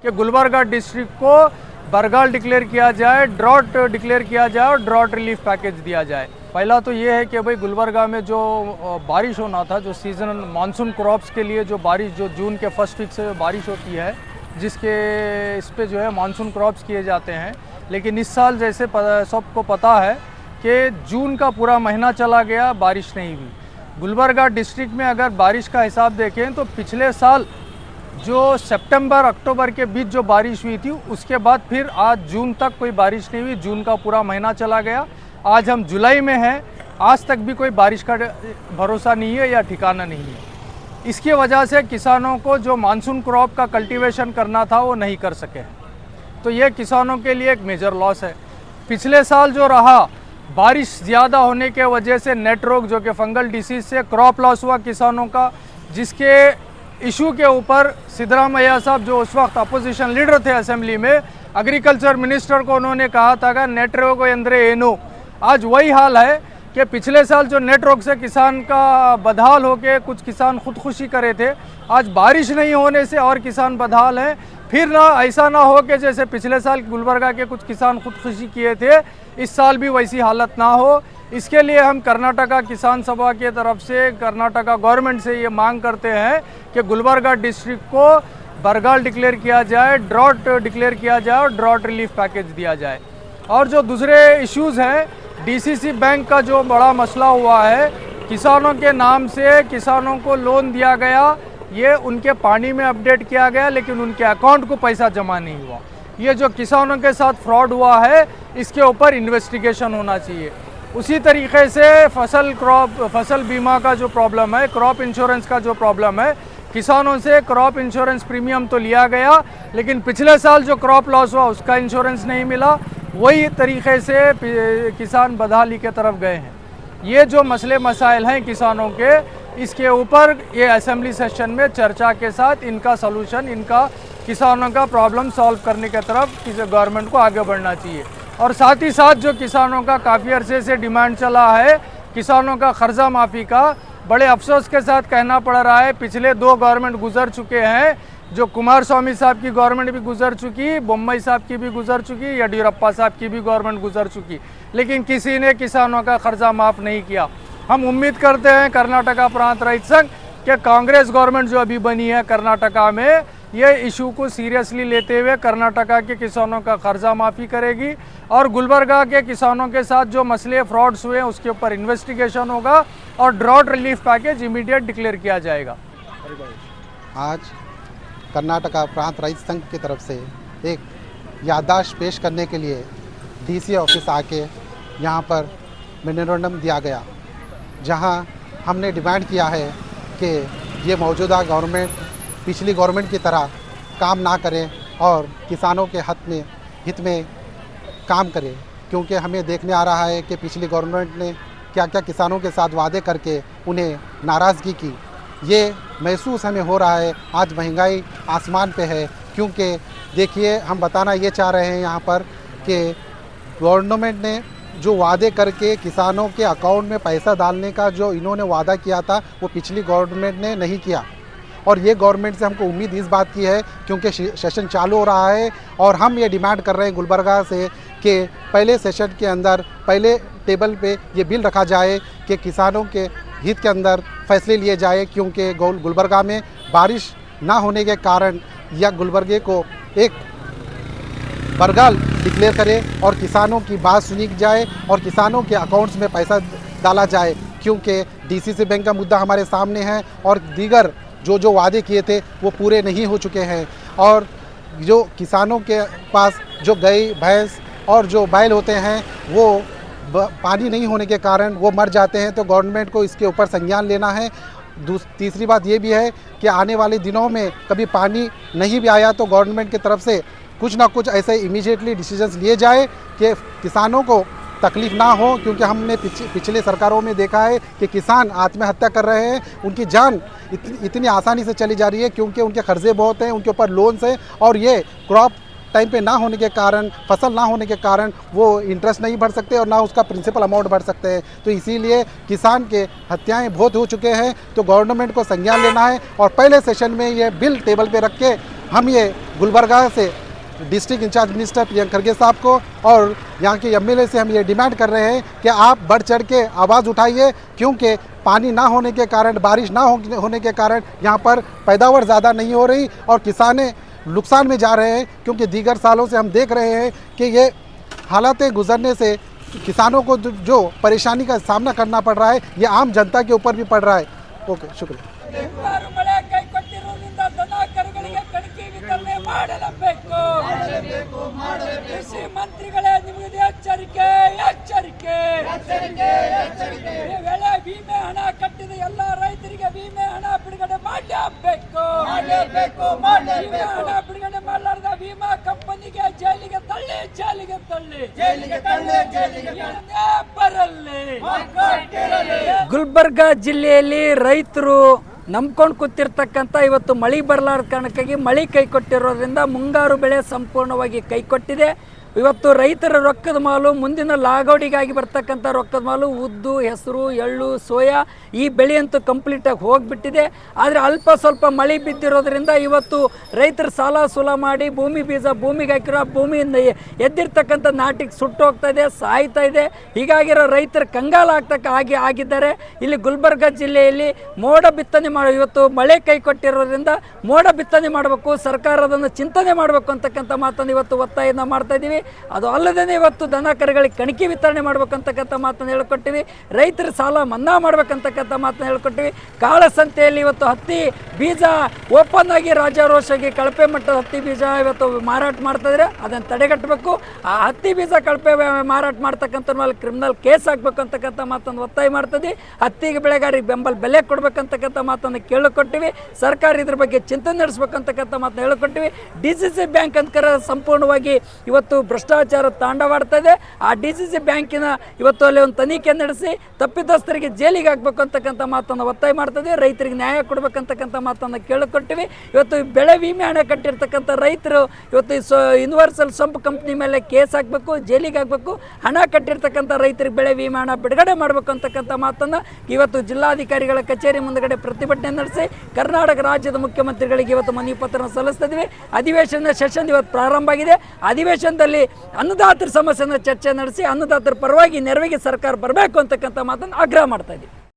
कि गुलबर्गा डिस्ट्रिक्ट को बरगाल डिक्लेयर किया जाए, ड्रॉट डिक्लेयर किया जाए और ड्रॉट रिलीफ पैकेज दिया जाए। पहला तो ये है कि भाई गुलबर्गा में जो बारिश होना था, जो सीजन मानसून क्रॉप्स के लिए जो बारिश, जो जून के फर्स्ट वीक से बारिश होती है, जिसके इस पे जो है मानसून क्रॉप्स किए जाते हैं, लेकिन इस साल जैसे सबको पता है कि जून का पूरा महीना चला गया, बारिश नहीं हुई। गुलबर्गा डिस्ट्रिक्ट में अगर बारिश का हिसाब देखें तो पिछले साल जो सितंबर अक्टूबर के बीच जो बारिश हुई थी, उसके बाद फिर आज जून तक कोई बारिश नहीं हुई। जून का पूरा महीना चला गया, आज हम जुलाई में हैं, आज तक भी कोई बारिश का भरोसा नहीं है या ठिकाना नहीं है। इसकी वजह से किसानों को जो मानसून क्रॉप का कल्टीवेशन करना था वो नहीं कर सके, तो ये किसानों के लिए एक मेजर लॉस है। पिछले साल जो रहा, बारिश ज़्यादा होने के वजह से नेट रोग जो कि फंगल डिसीज़ से क्रॉप लॉस हुआ किसानों का, जिसके इशू के ऊपर सिद्धरामैया साहब जो उस वक्त अपोजिशन लीडर थे असेंबली में, एग्रीकल्चर मिनिस्टर को उन्होंने कहा था कि नेट रोग एंद्रे एनो। आज वही हाल है कि पिछले साल जो नेट रोग से किसान का बदहाल होके कुछ किसान खुदकुशी करे थे, आज बारिश नहीं होने से और किसान बदहाल हैं। फिर ना ऐसा ना हो कि जैसे पिछले साल गुलबर्गा के कुछ किसान खुदकुशी किए थे, इस साल भी वैसी हालत ना हो। इसके लिए हम कर्नाटका किसान सभा के तरफ से कर्नाटका गवर्नमेंट से ये मांग करते हैं कि गुलबर्गा डिस्ट्रिक्ट को बरगाल डिक्लेयर किया जाए, ड्रॉट डिक्लेयर किया जाए और ड्रॉट रिलीफ पैकेज दिया जाए। और जो दूसरे इश्यूज़ हैं, डीसीसी बैंक का जो बड़ा मसला हुआ है, किसानों के नाम से किसानों को लोन दिया गया, ये उनके पानी में अपडेट किया गया, लेकिन उनके अकाउंट को पैसा जमा नहीं हुआ। ये जो किसानों के साथ फ्रॉड हुआ है, इसके ऊपर इन्वेस्टिगेशन होना चाहिए। उसी तरीके से फसल बीमा का जो प्रॉब्लम है, क्रॉप इंश्योरेंस का जो प्रॉब्लम है, किसानों से क्रॉप इंश्योरेंस प्रीमियम तो लिया गया, लेकिन पिछले साल जो क्रॉप लॉस हुआ उसका इंश्योरेंस नहीं मिला। वही तरीके से किसान बदहाली के तरफ गए हैं। ये जो मसले मसाइल हैं किसानों के, इसके ऊपर ये असेंबली सेशन में चर्चा के साथ इनका सलूशन, इनका किसानों का प्रॉब्लम सॉल्व करने की तरफ गवर्नमेंट को आगे बढ़ना चाहिए। और साथ ही साथ जो किसानों का काफ़ी अरसे से डिमांड चला है, किसानों का कर्जा माफ़ी का, बड़े अफसोस के साथ कहना पड़ रहा है, पिछले 2 गवर्नमेंट गुजर चुके हैं, जो कुमार स्वामी साहब की गवर्नमेंट भी गुजर चुकी, बोम्मई साहब की भी गुजर चुकी, येडियुरप्पा साहब की भी गवर्नमेंट गुजर चुकी, लेकिन किसी ने किसानों का कर्जा माफ़ नहीं किया। हम उम्मीद करते हैं कर्नाटका प्रांत रहित संघ कि कांग्रेस गवर्नमेंट जो अभी बनी है कर्नाटका में, ये इशू को सीरियसली लेते हुए कर्नाटका के किसानों का कर्जा माफ़ी करेगी और गुलबर्गा के किसानों के साथ जो मसले फ्रॉड्स हुए हैं उसके ऊपर इन्वेस्टिगेशन होगा और drought relief package immediate declare किया जाएगा। आज कर्नाटका प्रांत रहित संघ की तरफ से एक याददाश्त पेश करने के लिए डीसी ऑफिस आके यहाँ पर मेमोरेंडम दिया गया, जहाँ हमने डिमांड किया है कि ये मौजूदा गवर्नमेंट पिछली गवर्नमेंट की तरह काम ना करें और किसानों के हित में काम करें, क्योंकि हमें देखने आ रहा है कि पिछली गवर्नमेंट ने क्या क्या किसानों के साथ वादे करके उन्हें नाराज़गी की। ये महसूस हमें हो रहा है, आज महंगाई आसमान पे है। क्योंकि देखिए, हम बताना ये चाह रहे हैं यहाँ पर कि गवर्नमेंट ने जो वादे करके किसानों के अकाउंट में पैसा डालने का जो इन्होंने वादा किया था, वो पिछली गवर्नमेंट ने नहीं किया। और ये गवर्नमेंट से हमको उम्मीद इस बात की है, क्योंकि सेशन चालू हो रहा है और हम ये डिमांड कर रहे हैं गुलबर्गा से कि पहले सेशन के अंदर पहले टेबल पे ये बिल रखा जाए कि किसानों के हित के अंदर फैसले लिए जाए, क्योंकि गुलबर्गा में बारिश ना होने के कारण या गुलबर्गे को एक बरगाल डिक्लेयर करे और किसानों की बात सुनी जाए और किसानों के अकाउंट्स में पैसा डाला जाए, क्योंकि डीसीसी बैंक का मुद्दा हमारे सामने है और दीगर जो वादे किए थे वो पूरे नहीं हो चुके हैं। और जो किसानों के पास जो गाय भैंस और जो बैल होते हैं, वो पानी नहीं होने के कारण वो मर जाते हैं, तो गवर्नमेंट को इसके ऊपर संज्ञान लेना है। तीसरी बात ये भी है कि आने वाले दिनों में कभी पानी नहीं भी आया तो गवर्नमेंट की तरफ से कुछ ना कुछ ऐसे इमीडिएटली डिसीजंस लिए जाए कि किसानों को तकलीफ़ ना हो, क्योंकि हमने पिछले सरकारों में देखा है कि किसान आत्महत्या कर रहे हैं, उनकी जान इतनी आसानी से चली जा रही है क्योंकि उनके कर्जे बहुत हैं, उनके ऊपर लोन्स हैं और ये क्रॉप टाइम पे ना होने के कारण, फसल ना होने के कारण वो इंटरेस्ट नहीं भर सकते और ना उसका प्रिंसिपल अमाउंट भर सकते हैं। तो इसीलिए किसान के हत्याएं बहुत हो चुके हैं, तो गवर्नमेंट को संज्ञान लेना है और पहले सेशन में ये बिल टेबल पे रख के हम ये गुलबर्गा से district incharge minister Priyank Kharge साहब को और यहाँ के एमएलए से हम ये डिमांड कर रहे हैं कि आप बढ़ चढ़ के आवाज़ उठाइए, क्योंकि पानी ना होने के कारण, बारिश ना होने के कारण यहाँ पर पैदावार ज़्यादा नहीं हो रही और किसाने नुकसान में जा रहे हैं। क्योंकि दीगर सालों से हम देख रहे हैं कि ये हालातें गुजरने से किसानों को जो परेशानी का सामना करना पड़ रहा है, ये आम जनता के ऊपर भी पड़ रहा है। ओके, शुक्रिया। ಕೃಷಿ ಮಂತ್ರಿಗಳೇ, ನಿಮಗೆ ಎಚ್ಚರಿಕೆ ಎಚ್ಚರಿಕೆ ಬೆಳೆ ವಿಮೆ ಹಣ ಕಟ್ಟಿದ ಎಲ್ಲ ರೈತರಿಗೆ ವಿಮೆ ಹಣ ಬಿಡುಗಡೆ ಮಾಡಲೇಬೇಕು. ವಿಮೆ ಹಣ ಬಿಡುಗಡೆ ಮಾಡಲಾರದ ವಿಮಾ ಕಂಪನಿಗೆ ಜೈಲಿಗೆ ತಳ್ಳಿ ಬರಲಿ. ಗುಲ್ಬರ್ಗಾ ಜಿಲ್ಲೆಯಲ್ಲಿ ರೈತರು ನಂಬ್ಕೊಂಡು ಕೂತಿರ್ತಕ್ಕಂಥ ಇವತ್ತು ಮಳೆ ಬರಲಾರದ ಕಾರಣಕ್ಕಾಗಿ ಮಳೆ ಕೈ ಕೊಟ್ಟಿರೋದ್ರಿಂದ ಮುಂಗಾರು ಬೆಳೆ ಸಂಪೂರ್ಣವಾಗಿ ಕೈ ಕೊಟ್ಟಿದೆ. ಇವತ್ತು ರೈತರ ರೊಕ್ಕದ ಮಾಲು, ಮುಂದಿನ ಲಾಗೋಡಿಗಾಗಿ ಬರ್ತಕ್ಕಂಥ ರೊಕ್ಕದ ಮಾಲು ಉದ್ದು, ಹೆಸರು, ಎಳ್ಳು, ಸೋಯಾ ಈ ಬೆಳೆಯಂತೂ ಕಂಪ್ಲೀಟಾಗಿ ಹೋಗಿಬಿಟ್ಟಿದೆ. ಆದರೆ ಅಲ್ಪ ಸ್ವಲ್ಪ ಮಳೆ ಬಿದ್ದಿರೋದ್ರಿಂದ ಇವತ್ತು ರೈತರು ಸಾಲ ಸೂಲ ಮಾಡಿ ಭೂಮಿ ಬೀಜ ಭೂಮಿಗೆ ಹಾಕಿರೋ ಭೂಮಿಯಿಂದ ಎದ್ದಿರ್ತಕ್ಕಂಥ ನಾಟಿಗೆ ಸುಟ್ಟು ಹೋಗ್ತಾ ಇದೆ, ಸಾಯ್ತಾ ಇದೆ. ಹೀಗಾಗಿರೋ ರೈತರು ಕಂಗಾಲ ಆಗಿದ್ದಾರೆ. ಇಲ್ಲಿ ಗುಲ್ಬರ್ಗ ಜಿಲ್ಲೆಯಲ್ಲಿ ಮೋಡ ಬಿತ್ತನೆ ಇವತ್ತು ಮಳೆ ಕೈ ಕೊಟ್ಟಿರೋದ್ರಿಂದ ಮೋಡ ಬಿತ್ತನೆ ಮಾಡಬೇಕು, ಸರ್ಕಾರ ಅದನ್ನು ಚಿಂತನೆ ಮಾಡಬೇಕು ಅಂತಕ್ಕಂಥ ಮಾತನ್ನು ಇವತ್ತು ಒತ್ತಾಯನ ಮಾಡ್ತಾ ಇದ್ದೀವಿ. ಅದು ಅಲ್ಲದೇ ಇವತ್ತು ದನ ಕರುಗಳಿಗೆ ಕಣಿಕೆ ವಿತರಣೆ ಮಾಡ್ಬೇಕಂತಕ್ಕಂಥ ಮಾತನ್ನು ಹೇಳ್ಕೊಟ್ಟಿವಿ. ರೈತರ ಸಾಲ ಮನ್ನಾ ಮಾಡ್ಬೇಕಂತಕ್ಕಂಥ ಮಾತನ್ನು ಹೇಳ್ಕೊಟ್ಟಿವಿ. ಕಾಳಸಂತೆಯಲ್ಲಿ ಇವತ್ತು ಹತ್ತಿ ಬೀಜ ಓಪನ್ ಆಗಿ ರಾಜಾರೋಷಾಗಿ ಕಳಪೆ ಮಟ್ಟದ ಹತ್ತಿ ಬೀಜ ಇವತ್ತು ಮಾರಾಟ ಮಾಡ್ತಾಯಿದ್ರೆ ಅದನ್ನು ತಡೆಗಟ್ಟಬೇಕು. ಆ ಹತ್ತಿ ಬೀಜ ಕಳಪೆ ಮಾರಾಟ ಮಾಡ್ತಕ್ಕಂಥ ಮೇಲೆ ಕ್ರಿಮಿನಲ್ ಕೇಸ್ ಹಾಕ್ಬೇಕು ಅಂತಕ್ಕಂಥ ಮಾತನ್ನು ಒತ್ತಾಯ ಮಾಡ್ತದೆ. ಹತ್ತಿಗೆ ಬೆಳೆಗಾರರಿಗೆ ಬೆಂಬಲ ಬೆಲೆ ಕೊಡ್ಬೇಕಂತಕ್ಕಂಥ ಮಾತನ್ನು ಕೇಳಿಕೊಟ್ಟಿವಿ. ಸರ್ಕಾರ ಇದ್ರ ಬಗ್ಗೆ ಚಿಂತನೆ ನಡೆಸ್ಬೇಕಂತಕ್ಕಂಥ ಮಾತನ್ನು ಹೇಳಿಕೊಟ್ಟಿವಿ. DCC ಬ್ಯಾಂಕ್ ಅಂತ ಸಂಪೂರ್ಣವಾಗಿ ಇವತ್ತು ಭ್ರಷ್ಟಾಚಾರ ತಾಂಡವಾಡ್ತಾ ಇದೆ. ಆ DCC ಬ್ಯಾಂಕಿನ ಇವತ್ತು ಅಲ್ಲಿ ಒಂದು ತನಿಖೆ ನಡೆಸಿ ತಪ್ಪಿತಸ್ಥರಿಗೆ ಜೈಲಿಗೆ ಹಾಕಬೇಕು ಅಂತಕ್ಕಂಥ ಮಾತನ್ನು ಒತ್ತಾಯ ಮಾಡ್ತದೆ. ರೈತರಿಗೆ ನ್ಯಾಯ ಕೊಡಬೇಕಂತಕ್ಕಂಥ ಮಾತನ್ನು ಕೇಳಿಕೊಟ್ಟಿವಿ. ಇವತ್ತು ಬೆಳೆ ವಿಮೆ ಹಣ ಕಟ್ಟಿರ್ತಕ್ಕಂಥ ರೈತರು ಇವತ್ತು ಯೂನಿವರ್ಸಲ್ ಸಂಪ್ ಕಂಪ್ನಿ ಮೇಲೆ ಕೇಸ್ ಹಾಕಬೇಕು, ಜೈಲಿಗೆ ಹಾಕಬೇಕು. ಹಣ ಕಟ್ಟಿರ್ತಕ್ಕಂಥ ರೈತರಿಗೆ ಬೆಳೆ ವಿಮೆ ಹಣ ಬಿಡುಗಡೆ ಮಾಡಬೇಕು ಅಂತಕ್ಕಂಥ ಮಾತನ್ನು ಇವತ್ತು ಜಿಲ್ಲಾಧಿಕಾರಿಗಳ ಕಚೇರಿ ಮುಂದುಗಡೆ ಪ್ರತಿಭಟನೆ ನಡೆಸಿ ಕರ್ನಾಟಕ ರಾಜ್ಯದ ಮುಖ್ಯಮಂತ್ರಿಗಳಿಗೆ ಇವತ್ತು ಮನವಿ ಪತ್ರ ಸಲ್ಲಿಸ್ತಾ ಇದ್ದೀವಿ. ಅಧಿವೇಶನದ ಸೆಷನ್ ಇವತ್ತು ಪ್ರಾರಂಭ ಆಗಿದೆ. ಅಧಿವೇಶನದಲ್ಲಿ ಅನ್ನದಾತರ ಸಮಸ್ಯೆಯನ್ನು ಚರ್ಚೆ ನಡೆಸಿ ಅನ್ನದಾತರ ಪರವಾಗಿ ನೆರವಿಗೆ ಸರ್ಕಾರ ಬರಬೇಕು ಅಂತಕ್ಕಂಥ ಮಾತನ್ನು ಆಗ್ರಹ ಮಾಡ್ತಾ ಇದ್ದೀವಿ.